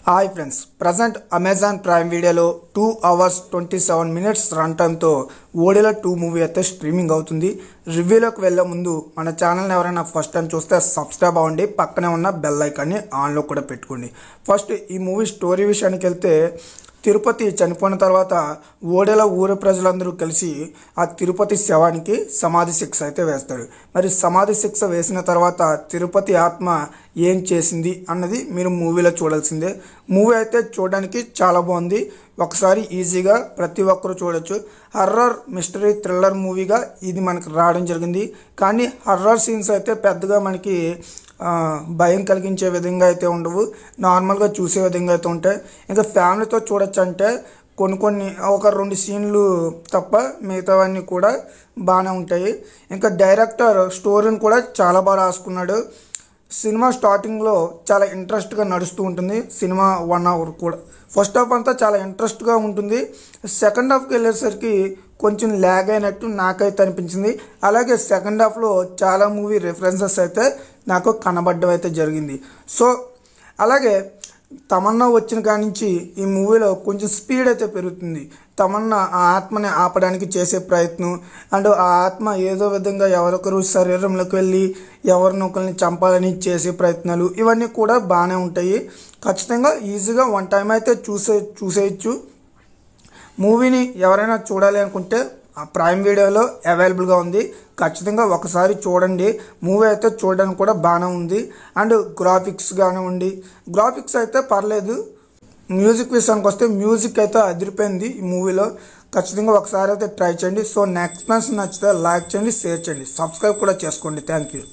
Hi friends, present Amazon prime వీడియోలో 2 hours 27 minutes run టైమ్తో ఓడిలా 2 movie అయితే streaming అవుతుంది. రివ్యూలోకి వెళ్ళే ముందు మన ఛానల్ని ఎవరైనా ఫస్ట్ టైం చూస్తే సబ్స్క్రైబ్ అవ్వండి, పక్కనే ఉన్న బెల్ ఐకాన్ని ఆన్లో కూడా పెట్టుకోండి. ఫస్ట్ ఈ మూవీ స్టోరీ విషయానికి వెళ్తే, తిరుపతి చనిపోయిన తర్వాత ఓడెల ఊరి ప్రజలందరూ కలిసి ఆ తిరుపతి శవానికి సమాధి శిక్ష అయితే వేస్తారు. మరి సమాధి శిక్ష వేసిన తర్వాత తిరుపతి ఆత్మ ఏం చేసింది అన్నది మీరు మూవీలో చూడాల్సిందే. మూవీ అయితే చూడడానికి చాలా బాగుంది. ఒకసారి ఈజీగా ప్రతి ఒక్కరు చూడొచ్చు. హర్రర్ మిస్టరీ థ్రిల్లర్ మూవీగా ఇది మనకు రావడం జరిగింది. కానీ హర్రర్ సీన్స్ అయితే పెద్దగా మనకి భయం కలిగించే విధంగా అయితే ఉండవు, నార్మల్గా చూసే విధంగా అయితే ఉంటాయి. ఇంకా ఫ్యామిలీతో చూడొచ్చు అంటే కొన్ని ఒక 2 సీన్లు తప్ప మిగతావన్నీ కూడా బాగానే ఉంటాయి. ఇంకా డైరెక్టర్ స్టోరీని కూడా చాలా బాగా రాసుకున్నాడు. సినిమా స్టార్టింగ్లో చాలా ఇంట్రెస్ట్గా నడుస్తూ ఉంటుంది. సినిమా 1 hour కూడా ఫస్ట్ హాఫ్ అంతా చాలా ఇంట్రెస్ట్గా ఉంటుంది. సెకండ్ హాఫ్కి వెళ్ళేసరికి కొంచెం ల్యాగ్ అయినట్టు నాకైతే అనిపించింది. అలాగే సెకండ్ హాఫ్లో చాలా మూవీ రిఫరెన్సెస్ అయితే నాకు కనబడడం అయితే జరిగింది. సో అలాగే తమన్నా వచ్చిన కాడి నుంచి ఈ మూవీలో కొంచెం స్పీడ్ అయితే పెరుగుతుంది. తమన్నా ఆ ఆత్మని ఆపడానికి చేసే ప్రయత్నం, అండ్ ఆ ఆత్మ ఏదో విధంగా ఎవరొకరు శరీరంలోకి వెళ్ళి ఎవరినొకరిని చంపాలని చేసే ప్రయత్నాలు ఇవన్నీ కూడా బాగానే ఉంటాయి. ఖచ్చితంగా ఈజీగా 1 time అయితే చూసేయచ్చు. మూవీని ఎవరైనా చూడాలి అనుకుంటే ప్రైమ్ వీడియోలో అవైలబుల్గా ఉంది. ఖచ్చితంగా ఒకసారి చూడండి. మూవీ అయితే చూడడానికి కూడా బాగానే ఉంది. అండ్ గ్రాఫిక్స్ కానివ్వండి, గ్రాఫిక్స్ అయితే పర్లేదు. మ్యూజిక్ విషయానికి వస్తే మ్యూజిక్ అయితే అదిరిపోయింది ఈ మూవీలో. ఖచ్చితంగా ఒకసారి అయితే ట్రై చేయండి. సో నెక్స్ట్ నచ్చితే లైక్ చేయండి, షేర్ చేయండి, సబ్స్క్రైబ్ కూడా చేసుకోండి. Thank you.